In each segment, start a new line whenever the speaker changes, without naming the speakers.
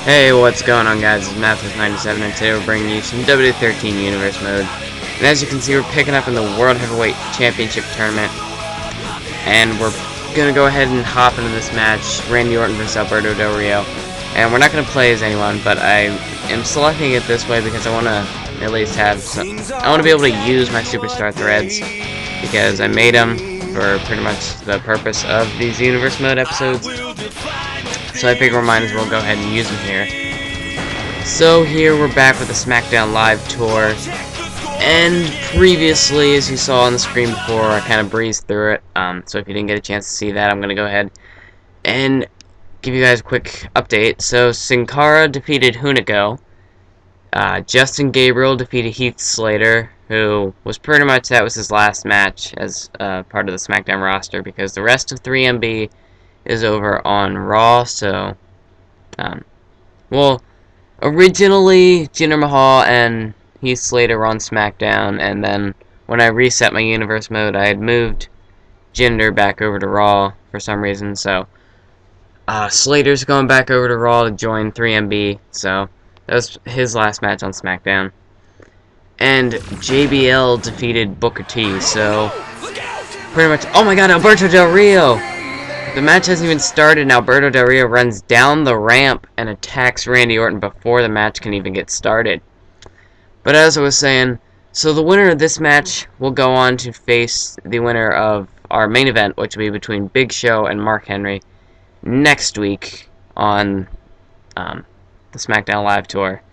Hey, what's going on, guys? It's Math97, and today we're bringing you some WWE13 Universe mode. And as you can see, we're picking up in the World Heavyweight Championship Tournament. And we're going to go ahead and hop into this match, Randy Orton vs. Alberto Del Rio. And we're not going to play as anyone, but I am selecting it this way because I want to at least have some... I want to be able to use my Superstar threads, because I made them for pretty much the purpose of these Universe mode episodes. So I figure we might as well go ahead and use them here. So here we're back with the SmackDown Live tour. And previously, as you saw on the screen before, I kind of breezed through it. So if you didn't get a chance to see that, I'm going to go ahead and give you guys a quick update. So Sin Cara defeated Hunico. Justin Gabriel defeated Heath Slater, who was pretty much, that was his last match as part of the SmackDown roster, because the rest of 3MB is over on Raw. So, well, originally Jinder Mahal and Heath Slater were on SmackDown, and then when I reset my Universe mode, I had moved Jinder back over to Raw for some reason. So, Slater's going back over to Raw to join 3MB. So that was his last match on SmackDown. And JBL defeated Booker T. So pretty much, oh my God, Alberto Del Rio! The match hasn't even started, and Alberto Del Rio runs down the ramp and attacks Randy Orton before the match can even get started. But as I was saying, so the winner of this match will go on to face the winner of our main event, which will be between Big Show and Mark Henry next week on the SmackDown Live tour.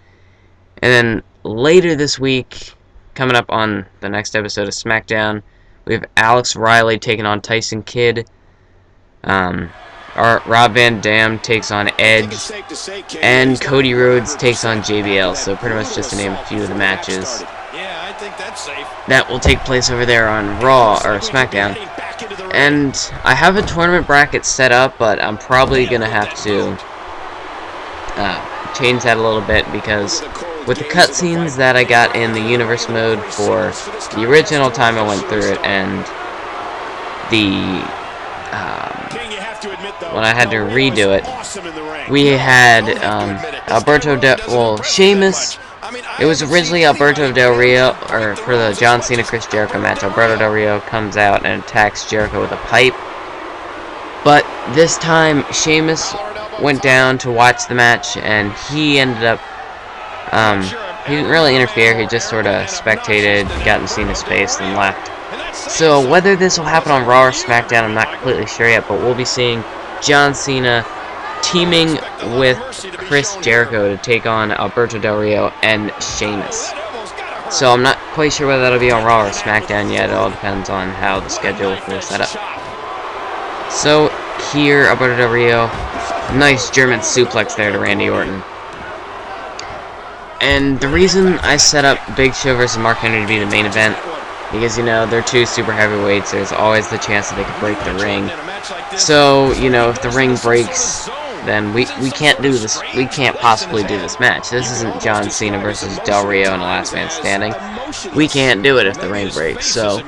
And then later this week, coming up on the next episode of SmackDown, we have Alex Riley taking on Tyson Kidd. Rob Van Dam takes on Edge, and Cody Rhodes takes on JBL. So pretty much just to name a few of the matches that will take place over there on Raw or SmackDown. And I have a tournament bracket set up, but I'm probably gonna have to change that a little bit, because with the cutscenes that I got in the Universe mode for the original time I went through it, and the when I had to redo it, we had Sheamus. It was originally Alberto Del Rio, or for the John Cena Chris Jericho match, Alberto Del Rio comes out and attacks Jericho with a pipe. But this time, Sheamus went down to watch the match, and he ended up, he didn't really interfere, he just sort of spectated, got in Cena's face, and left. So whether this will happen on Raw or SmackDown, I'm not completely sure yet, but we'll be seeing John Cena teaming with Chris Jericho to take on Alberto Del Rio and Sheamus. So I'm not quite sure whether that'll be on Raw or SmackDown yet. It all depends on how the schedule will set up. So here, Alberto Del Rio, nice German suplex there to Randy Orton. And the reason I set up Big Show versus Mark Henry to be the main event, because, you know, they're two super heavyweights, there's always the chance that they could break the ring. So, you know, if the ring breaks, then we can't do this, we can't possibly do this match. This isn't John Cena versus Del Rio in a last man standing. We can't do it if the ring breaks, so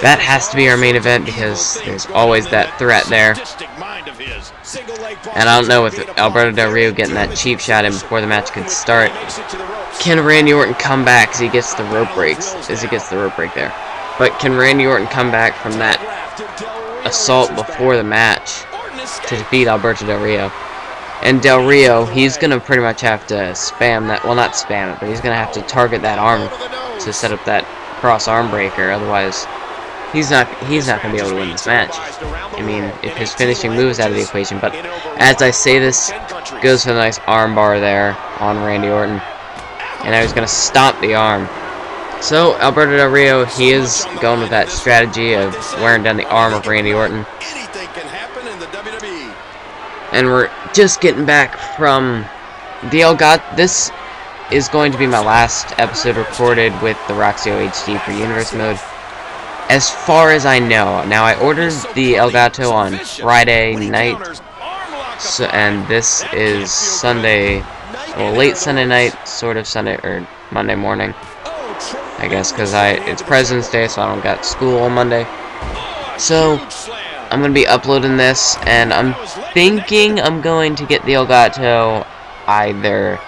that has to be our main event, because there's always that threat there. And I don't know, with Alberto Del Rio getting that cheap shot in before the match could start, can Randy Orton come back as he gets the rope breaks, there. But can Randy Orton come back from that assault before the match to defeat Alberto Del Rio? And Del Rio, he's going to pretty much have to spam that, well, not spam it, but he's going to have to target that arm to set up that cross arm breaker, otherwise he's not going to be able to win this match. I mean, if his finishing move is out of the equation. But as I say this, goes for the nice arm bar there on Randy Orton, and I was going to stomp the arm. So Alberto Del Rio, he is going with that strategy of wearing down the arm of Randy Orton. And we're just getting back from the Elgato. This is going to be my last episode recorded with the Roxio HD for Universe mode, as far as I know. Now, I ordered the Elgato on Friday night, so, and this is Sunday, well, late Sunday night, sort of Sunday, or Monday morning, I guess, because it's President's Day, so I don't got school on Monday. So, I'm going to be uploading this, and I'm thinking I'm going to get the Elgato either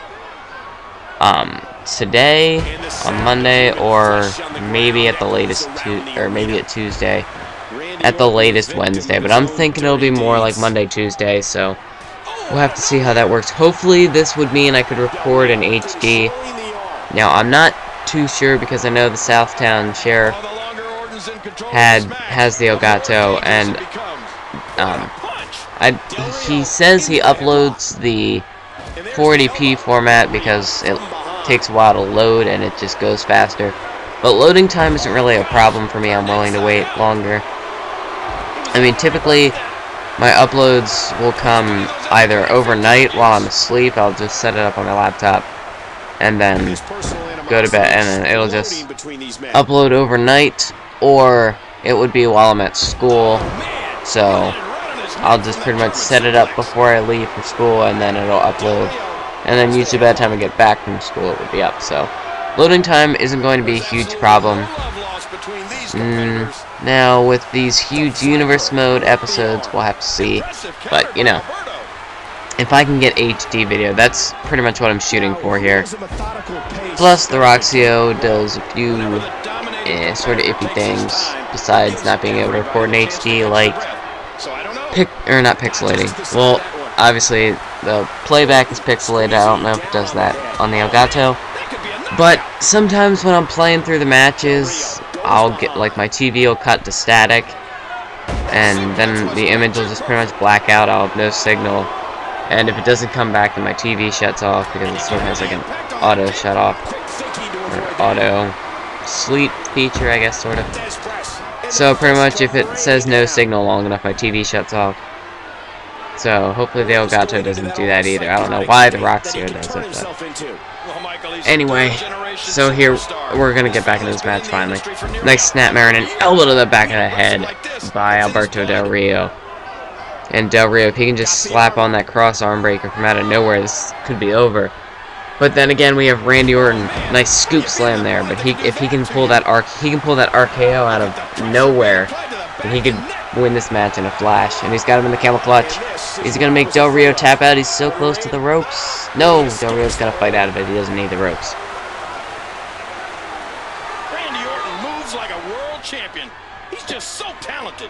today, on Monday, or maybe at the latest, maybe at Tuesday, at the latest Wednesday, but I'm thinking it'll be more like Monday, Tuesday, so we'll have to see how that works. Hopefully this would mean I could record in HD. Now, I'm not too sure because I know the Southtown Sheriff has the Elgato, and he says he uploads the 480p format because it takes a while to load and it just goes faster. But loading time isn't really a problem for me. I'm willing to wait longer. I mean, typically my uploads will come either overnight while I'm asleep. I'll just set it up on my laptop and then go to bed, and then it'll just upload overnight, or it would be while I'm at school. So I'll just pretty much set it up before I leave for school, and then it'll upload. And then usually by the time I get back from school, it would be up. So loading time isn't going to be a huge problem. Now, with these huge Universe Mode episodes, we'll have to see. But, you know, if I can get HD video, that's pretty much what I'm shooting for here. Plus, the Roxio does a few sort of iffy things, besides not being able to record in HD, like, not pixelating. Well, obviously, the playback is pixelated. I don't know if it does that on the Elgato. But sometimes when I'm playing through the matches, I'll get, like, my TV will cut to static, and then the image will just pretty much black out. I'll have no signal, and if it doesn't come back, then my TV shuts off, because it sort of has like an auto shut off, or auto sleep feature, I guess, sort of. So pretty much if it says no signal long enough, my TV shuts off. So hopefully the Elgato doesn't do that either. I don't know why the Roxio does it, but anyway, so here we're gonna get back into this match finally. Nice snap mare and an elbow to the back of the head by Alberto Del Rio. And Del Rio, if he can just slap on that cross arm breaker from out of nowhere, this could be over. But then again, we have Randy Orton. Nice scoop slam there, but if he can pull that RKO out of nowhere, and he could win this match in a flash. And he's got him in the camel clutch. Is he gonna make Del Rio tap out? He's so close to the ropes. No, Del Rio's gonna fight out of it. He doesn't need the ropes.
Randy Orton moves like a world champion. He's just so talented.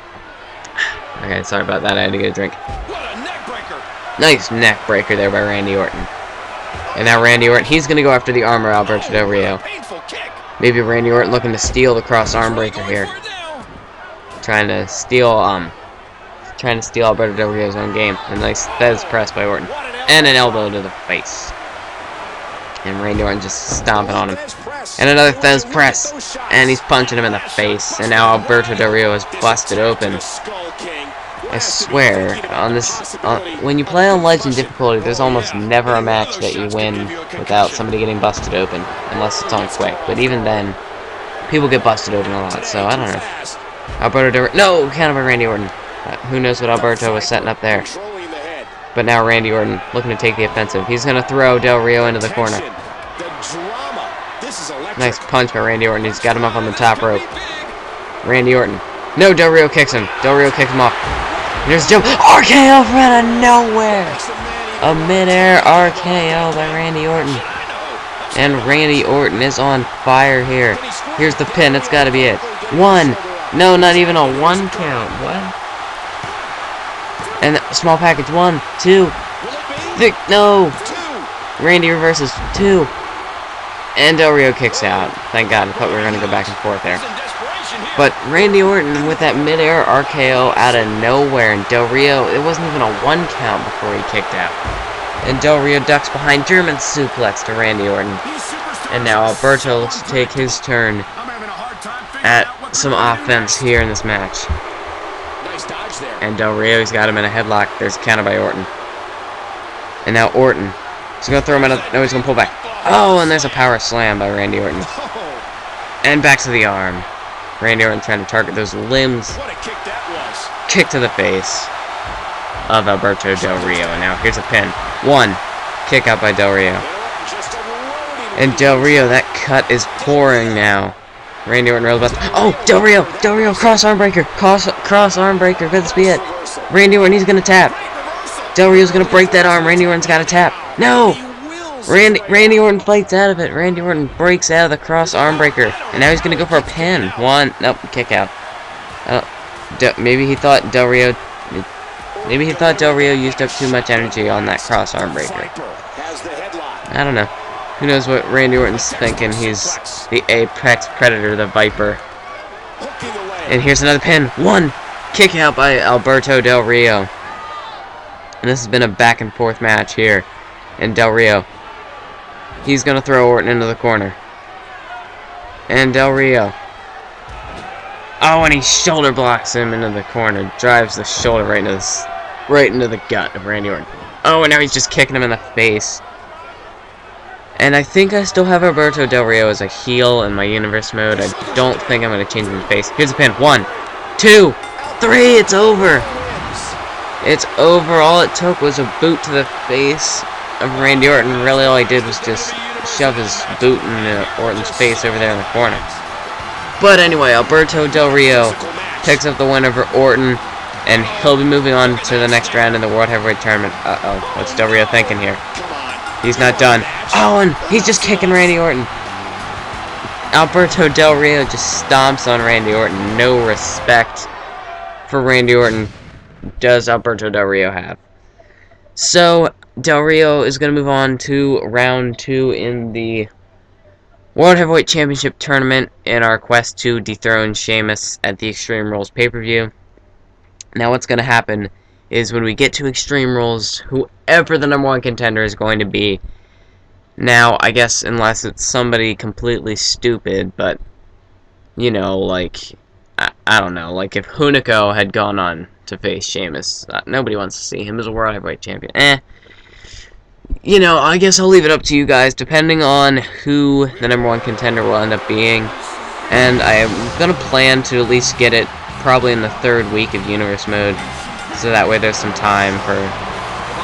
Okay, sorry about that. I had to get a drink.
What a neck breaker.
Nice neck breaker there by Randy Orton. And now Randy Orton, he's gonna go after the armor, Alberto Del Rio. Maybe Randy Orton looking to steal the cross arm breaker here. Trying to steal Alberto Del Rio's own game. A nice Fez press by Orton. And an elbow to the face. And Randy Orton just stomping on him. And another Fez press. And he's punching him in the face. And now Alberto Del Rio is busted open. I swear, when you play on Legend difficulty, there's almost never a match that you win without somebody getting busted open. Unless it's on quick. But even then, people get busted open a lot. So, I don't know. Alberto Del Rio. No! Counted by Randy Orton. Who knows what Alberto was setting up there. But now Randy Orton looking to take the offensive. He's going to throw Del Rio into the corner. Nice punch by Randy Orton. He's got him up on the top rope. Randy Orton. No, Del Rio kicks him. Del Rio kicks him off. Here's a jump. RKO from out of nowhere. A midair RKO by Randy Orton. And Randy Orton is on fire here. Here's the pin. It's got to be it. 1. No, not even a 1 count. What? And small package. 1, 2. No. Randy reverses. 2. And Del Rio kicks out. Thank God. I thought we were going to go back and forth there. But Randy Orton with that midair RKO out of nowhere. And Del Rio, it wasn't even a 1 count before he kicked out. And Del Rio ducks behind, German suplex to Randy Orton. And now Alberto looks to take his turn at some offense here in this match. And Del Rio's got him in a headlock. There's a counter by Orton. And now Orton. He's going to throw him out of... No, he's going to pull back. Oh, and there's a power slam by Randy Orton. And back to the arm. Randy Orton trying to target those limbs. Kick to the face of Alberto Del Rio. And now here's a pin. 1. Kick out by Del Rio. And Del Rio, that cut is pouring now. Randy Orton rolls about. Oh, Del Rio, cross arm breaker, cross cross arm breaker. Could this be it? Randy Orton, he's gonna tap. Del Rio's gonna break that arm. Randy Orton's gotta tap. No! Randy Orton fights out of it. Randy Orton breaks out of the cross arm breaker. And now he's gonna go for a pin. One. Nope, kick out. Maybe he thought Del Rio used up too much energy on that cross arm breaker. I don't know. Who knows what Randy Orton's thinking? He's the apex predator, the Viper. And here's another pin. One. Kick out by Alberto Del Rio. And this has been a back and forth match here. And Del Rio, he's gonna throw Orton into the corner. And Del Rio. Oh, and he shoulder blocks him into the corner. Drives the shoulder right into the gut of Randy Orton. Oh, and now he's just kicking him in the face. And I think I still have Alberto Del Rio as a heel in my universe mode. I don't think I'm going to change him to face. Here's a pin. 1, 2, 3. It's over. It's over. All it took was a boot to the face of Randy Orton. Really, all he did was just shove his boot in Orton's face over there in the corner. But anyway, Alberto Del Rio picks up the win over Orton. And he'll be moving on to the next round in the World Heavyweight Tournament. Uh-oh. What's Del Rio thinking here? He's not done. Oh, and he's just kicking Randy Orton. Alberto Del Rio just stomps on Randy Orton. No respect for Randy Orton does Alberto Del Rio have. So, Del Rio is going to move on to round 2 in the World Heavyweight Championship Tournament in our quest to dethrone Sheamus at the Extreme Rules pay-per-view. Now, what's going to happen is when we get to Extreme Rules, whoever the #1 contender is going to be. Now, I guess unless it's somebody completely stupid, but, you know, like, I don't know, like if Hunico had gone on to face Sheamus, nobody wants to see him as a World Heavyweight Champion. You know, I guess I'll leave it up to you guys, depending on who the #1 contender will end up being. And I'm going to plan to at least get it probably in the 3rd week of Universe Mode, so that way there's some time for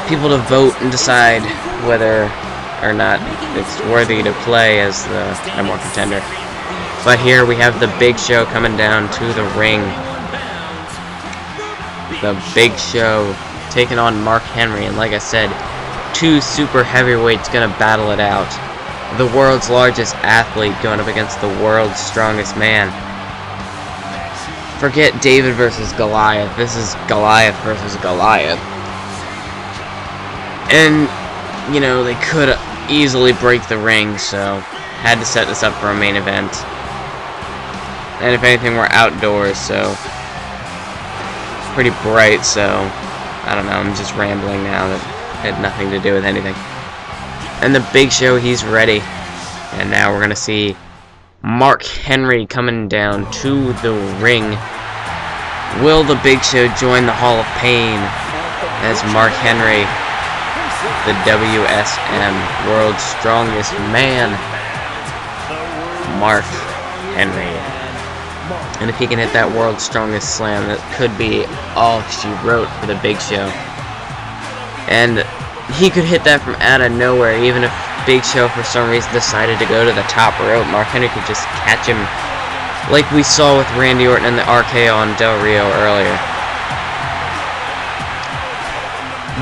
people to vote and decide whether or not it's worthy to play as the #1 contender. But here we have the Big Show coming down to the ring. The Big Show taking on Mark Henry, and like I said, 2 super heavyweights gonna battle it out. The world's largest athlete going up against the world's strongest man. Forget David versus Goliath. This is Goliath versus Goliath. And, you know, they could easily break the ring, so had to set this up for a main event. And if anything, we're outdoors, so it's pretty bright, so I don't know, I'm just rambling now. That had nothing to do with anything. And the Big Show, he's ready. And now we're going to see Mark Henry coming down to the ring. Will the Big Show join the Hall of Pain as Mark Henry, the WSM, World's Strongest Man, Mark Henry. And if he can hit that World's Strongest Slam, that could be all she wrote for the Big Show. And he could hit that from out of nowhere, even if Big Show for some reason decided to go to the top rope. Mark Henry could just catch him, like we saw with Randy Orton and the RKO on Del Rio earlier.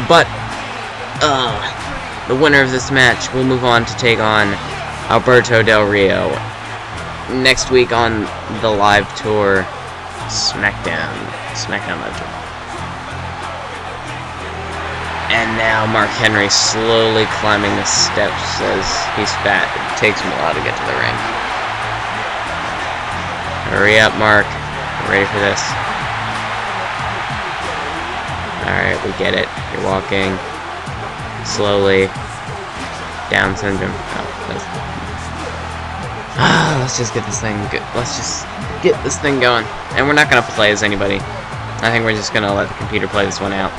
But the winner of this match will move on to take on Alberto Del Rio next week on the live tour SmackDown Live Tour. And now Mark Henry slowly climbing the steps as he's fat. It takes him a while to get to the ring. Hurry up, Mark. We're ready for this. Alright, we get it. You're walking slowly. Down syndrome. Let's just get this thing good. Let's just get this thing going. And we're not going to play as anybody. I think we're just going to let the computer play this one out.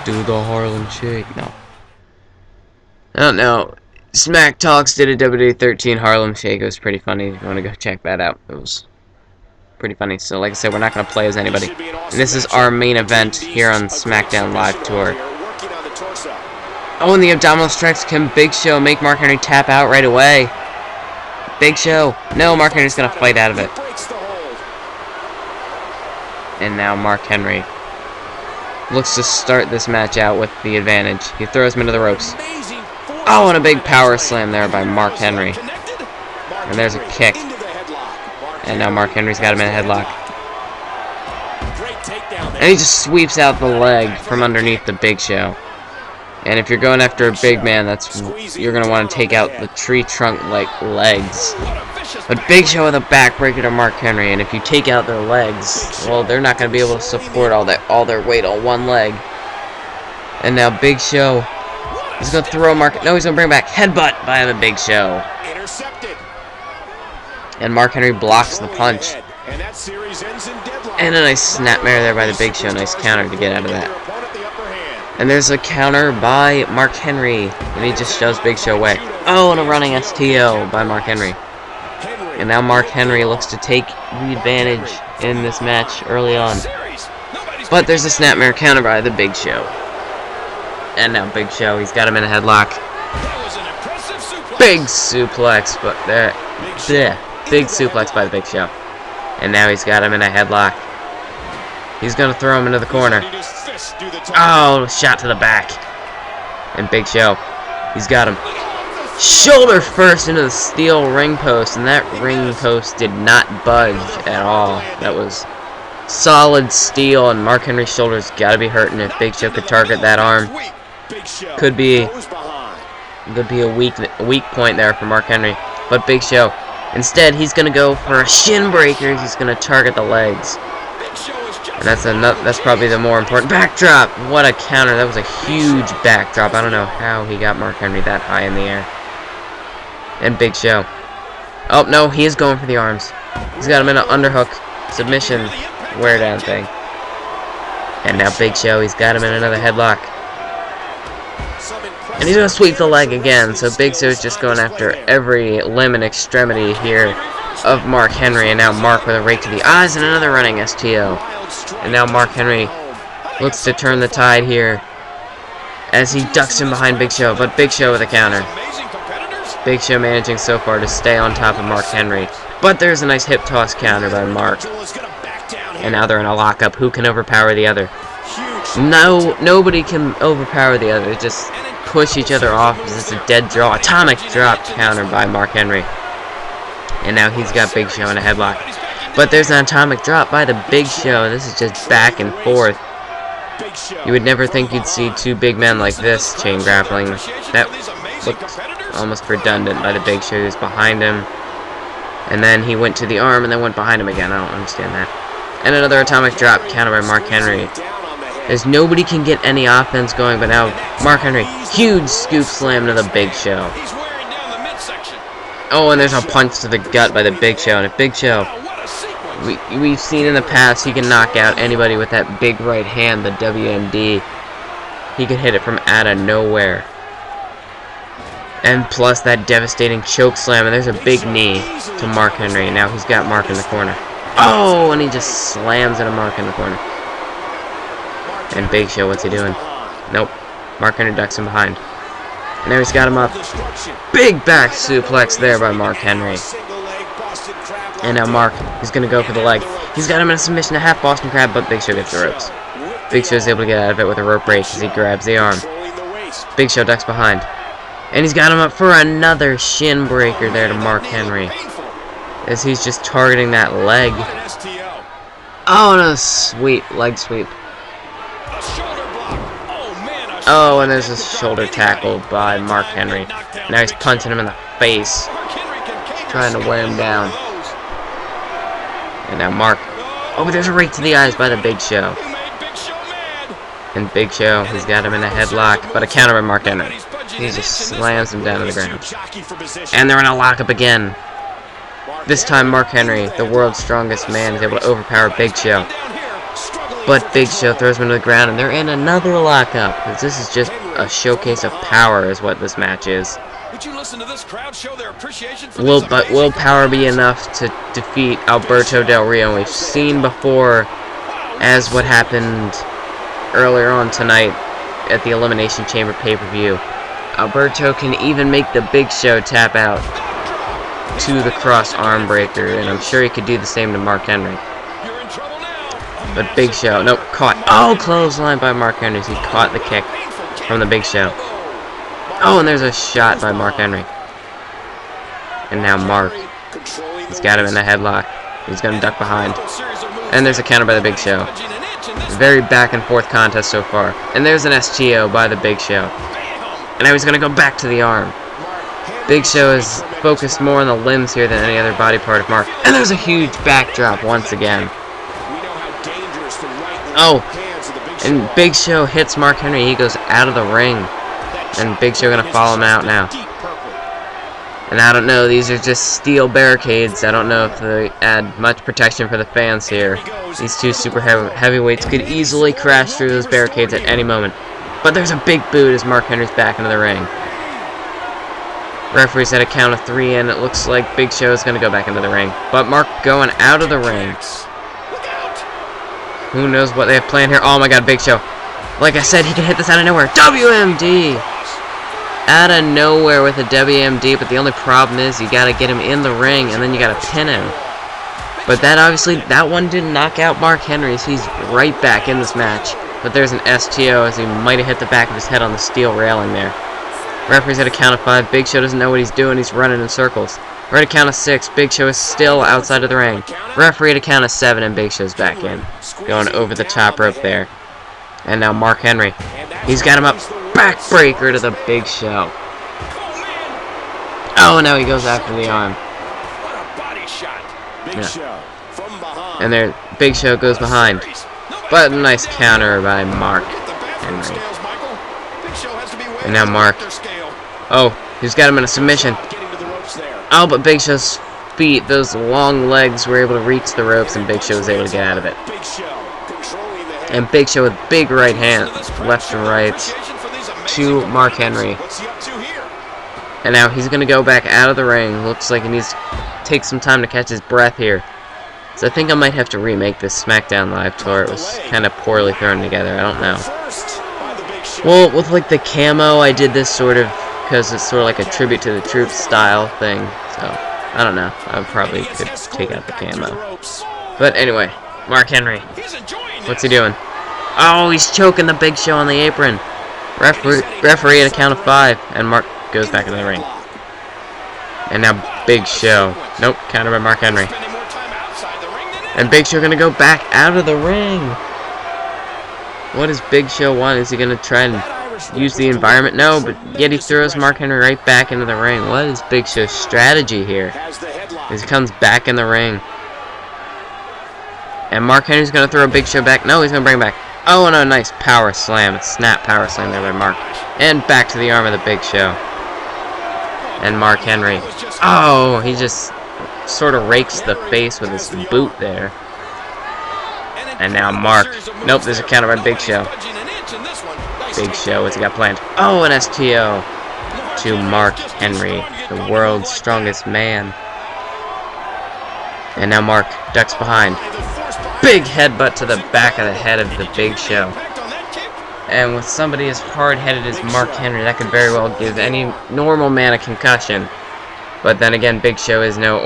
Do the Harlem Shake. No. I don't know. Smack Talks did a WWE 13 Harlem Shake. It was pretty funny. If you want to go check that out, it was pretty funny. So, like I said, we're not going to play as anybody. And this is our main event here on SmackDown Live Tour. Oh, and the abdominal stretch. Can Big Show make Mark Henry tap out right away? Big Show. No, Mark Henry's gonna fight out of it. And now Mark Henry looks to start this match out with the advantage. He throws him into the ropes. Oh, and a big power slam there by Mark Henry. And there's a kick. And now Mark Henry's got him in a headlock. And he just sweeps out the leg from underneath the Big Show. And if you're going after a big man, you're going to want to take out the tree trunk like legs. But Big Show with a backbreaker to Mark Henry, and if you take out their legs, well, they're not going to be able to support all their weight on one leg. And now Big Show is going to throw Mark. No, he's going to bring back headbutt by the Big Show. And Mark Henry blocks the punch. And a nice snapmare there by the Big Show. Nice counter to get out of that. And there's a counter by Mark Henry. And he just shoves Big Show away. Oh, and a running STO by Mark Henry. And now Mark Henry looks to take the advantage in this match early on. But there's a snapmare counter by the Big Show. And now Big Show, he's got him in a headlock. Big suplex, but there. Big suplex by the Big Show. And now he's got him in a headlock. He's going to throw him into the corner. Oh, shot to the back. And Big Show, he's got him. Shoulder first into the steel ring post, and that ring post did not budge at all. That was solid steel, and Mark Henry's shoulders got to be hurting. If Big Show could target that arm, could be a weak point there for Mark Henry. But Big Show, instead, he's going to go for a shin breaker. He's going to target the legs. And that's probably the more important backdrop. What a counter. That was a huge backdrop. I don't know how he got Mark Henry that high in the air. And Big Show. Oh, no, he is going for the arms. He's got him in an underhook submission wear down thing. And now Big Show, he's got him in another headlock. And he's going to sweep the leg again. So Big Show's just going after every limb and extremity here of Mark Henry. And now Mark with a rake to the eyes and another running STO. And now Mark Henry looks to turn the tide here as he ducks him behind Big Show. But Big Show with a counter. Big Show managing so far to stay on top of Mark Henry. But there's a nice hip toss counter by Mark. And now they're in a lockup. Who can overpower the other? No, nobody can overpower the other. They just push each other off. It's a dead draw. Atomic drop counter by Mark Henry. And now he's got Big Show in a headlock. But there's an atomic drop by the Big Show. This is just back and forth. You would never think you'd see two big men like this chain grappling. That looked almost redundant by the Big Show. He was behind him. And then he went to the arm and then went behind him again. I don't understand that. And another atomic drop counter by Mark Henry. As nobody can get any offense going, but now Mark Henry, huge scoop slam to the Big Show. Oh, and there's a punch to the gut by the Big Show. And a Big Show, we've seen in the past, he can knock out anybody with that big right hand, the WMD. He can hit it from out of nowhere. And plus that devastating choke slam, and there's a big knee to Mark Henry. Now he's got Mark in the corner. Oh, and he just slams into Mark in the corner. And Big Show, what's he doing? Nope. Mark Henry ducks him behind. And now he's got him up. Big back suplex there by Mark Henry. And now Mark is going to go for the leg. He's got him in a submission, a half Boston Crab, but Big Show gets the ropes. Big Show is able to get out of it with a rope break as he grabs the arm. Big Show ducks behind. And he's got him up for another shin breaker there to Mark Henry. As he's just targeting that leg. Oh, and a sweep, leg sweep. Oh, and there's a shoulder tackle by Mark Henry. Now he's punching him in the face. Trying to wear him down. And now Mark. Oh, but there's a rake to the eyes by the Big Show. And Big Show, he's got him in a headlock. But a counter by Mark Henry. He just slams him down to the ground. And they're in a lockup again. This time Mark Henry, the world's strongest man, is able to overpower Big Show. But Big Show throws him to the ground, and they're in another lockup. Because this is just a showcase of power is what this match is. Will power be enough to defeat Alberto Del Rio? And we've seen before, as what happened earlier on tonight at the Elimination Chamber pay-per-view. Alberto can even make the Big Show tap out. to the cross arm breaker, and I'm sure he could do the same to Mark Henry. But Big Show, nope, caught. Oh, clothesline by Mark Henry. He caught the kick from the Big Show. Oh, and there's a shot by Mark Henry. And now Mark. He's got him in a headlock. He's going to duck behind. And there's a counter by the Big Show. Very back and forth contest so far. And there's an STO by the Big Show. And now he's going to go back to the arm. Big Show is focused more on the limbs here than any other body part of Mark. And there's a huge backdrop once again. Oh, and Big Show hits Mark Henry. He goes out of the ring. And Big Show going to follow him out now. And I don't know, these are just steel barricades. I don't know if they add much protection for the fans here. These two super heavyweights could easily crash through those barricades at any moment. But there's a big boot as Mark Henry's back into the ring. Referee's at a count of 3, and it looks like Big Show is going to go back into the ring. But Mark going out of the ring. Who knows what they have planned here? Oh my god, Big Show. Like I said, he can hit this out of nowhere. WMD! Out of nowhere with a WMD, but the only problem is you gotta get him in the ring, and then you gotta pin him. But that obviously, that one didn't knock out Mark Henry, so he's right back in this match. But there's an STO as he might have hit the back of his head on the steel railing there. Referee's at a count of 5. Big Show doesn't know what he's doing. He's running in circles. We're at a count of 6. Big Show is still outside of the ring. Referee at a count of 7, and Big Show's back in. Going over the top rope there. And now Mark Henry. He's got him up. Backbreaker to the Big Show. Oh, now he goes after the arm. Yeah. And there, Big Show goes behind. But a nice counter by Mark Henry. And now Mark. Oh, he's got him in a submission. Oh, but Big Show's feet, those long legs, were able to reach the ropes, and Big Show was able to get out of it. And Big Show with big right hand, left and right, to Mark Henry. And now he's going to go back out of the ring. Looks like he needs to take some time to catch his breath here. So I think I might have to remake this SmackDown Live tour. It was kind of poorly thrown together. I don't know. Well, with like the camo, I did this sort of because it's sort of like a tribute to the Troops style thing. So I don't know. I probably could take out the camo. But anyway, Mark Henry. What's he doing? Oh, he's choking the Big Show on the apron. Referee at a count of 5, and Mark goes back into the ring. And now Big Show. Nope, counter by Mark Henry. And Big Show gonna go back out of the ring. What does Big Show want? Is he gonna try and use the environment? No, but yet he throws Mark Henry right back into the ring. What is Big Show's strategy here? As he comes back in the ring. And Mark Henry's gonna throw Big Show back. No, he's gonna bring him back. Oh no, nice power slam. A snap power slam there by Mark. And back to the arm of the Big Show. And Mark Henry. Oh, he just sort of rakes the face with his boot there. And now Mark. Nope, there's a counter by Big Show. Big Show, what's he got planned? Oh, an STO to Mark Henry, the world's strongest man. And now Mark ducks behind. Big headbutt to the back of the head of the Big Show. And with somebody as hard-headed as Mark Henry, that could very well give any normal man a concussion. But then again, Big Show is no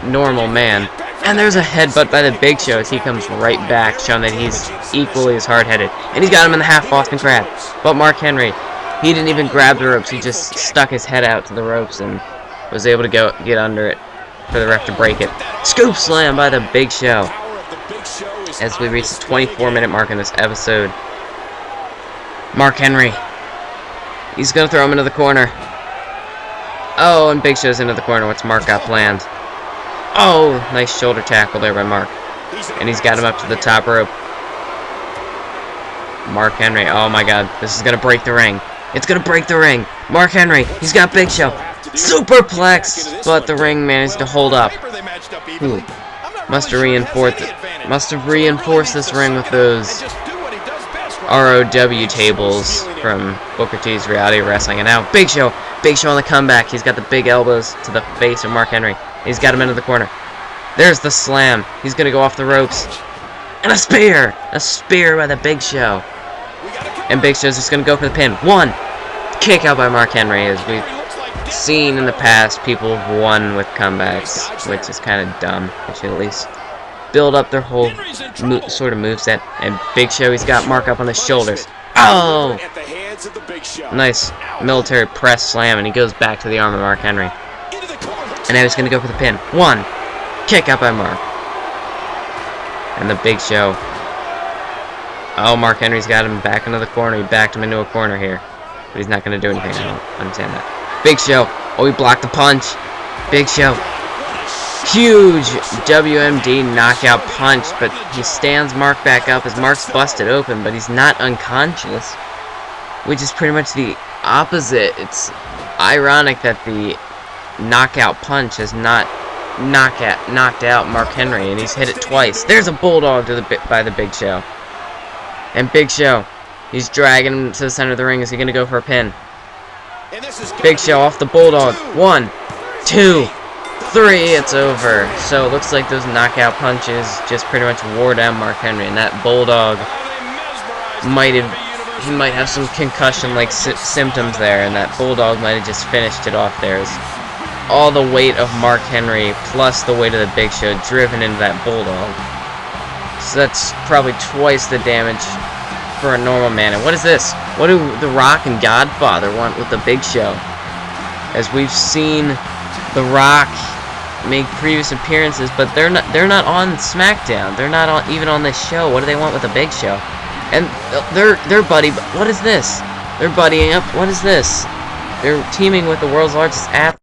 normal man. And there's a headbutt by the Big Show as he comes right back, showing that he's equally as hard-headed. And he's got him in the half Boston Crab. But Mark Henry, he didn't even grab the ropes. He just stuck his head out to the ropes and was able to get under it for the ref to break it. Scoop slam by the Big Show. As we reach the 24-minute mark in this episode. Mark Henry. He's going to throw him into the corner. Oh, and Big Show's into the corner. What's Mark got planned? Oh, nice shoulder tackle there by Mark. And he's got him up to the top rope. Mark Henry. Oh my god. This is going to break the ring. It's going to break the ring. Mark Henry. He's got Big Show. Superplex. But the ring managed to hold up. Ooh. Must have reinforced this ring with those ROW tables from Booker T's Reality Wrestling. And now Big Show on the comeback. He's got the big elbows to the face of Mark Henry. He's got him into the corner. There's the slam. He's going to go off the ropes. And a spear! A spear by the Big And Big Show's just going to go for the pin. 1. Kick out by Mark Henry as we seen in the past people have won with comebacks, which is kind of dumb. They should at least build up their whole sort of moveset. And Big Show, he's got Mark up on the shoulders. Oh! Nice military press slam, and he goes back to the arm of Mark Henry. And now he's going to go for the pin. One. Kick out by Mark. And the Big Show. Oh, Mark Henry's got him back into the corner. He backed him into a corner here. But he's not going to do anything. I don't understand that. Big Show. Oh, he blocked the punch. Big Show. Huge WMD knockout punch. But he stands Mark back up as Mark's busted open. But he's not unconscious. Which is pretty much the opposite. It's ironic that the knockout punch has not knocked out Mark Henry. And he's hit it twice. There's a bulldog by the Big Show. And Big Show, he's dragging him to the center of the ring. Is he going to go for a pin? Big Show off the bulldog. 1, 2, 3. It's over. So it looks like those knockout punches just pretty much wore down Mark Henry. And that bulldog might have some concussion-like symptoms there. And that bulldog might have just finished it off there. All the weight of Mark Henry plus the weight of the Big Show driven into that bulldog. So that's probably twice the damage for a normal man. And what is this? What do The Rock and Godfather want with the Big Show? As we've seen The Rock make previous appearances, but they're not on SmackDown. They're not even on this show. What do they want with the Big Show? And they're buddy. What is this? They're buddying up. What is this? They're teaming with the world's largest athlete.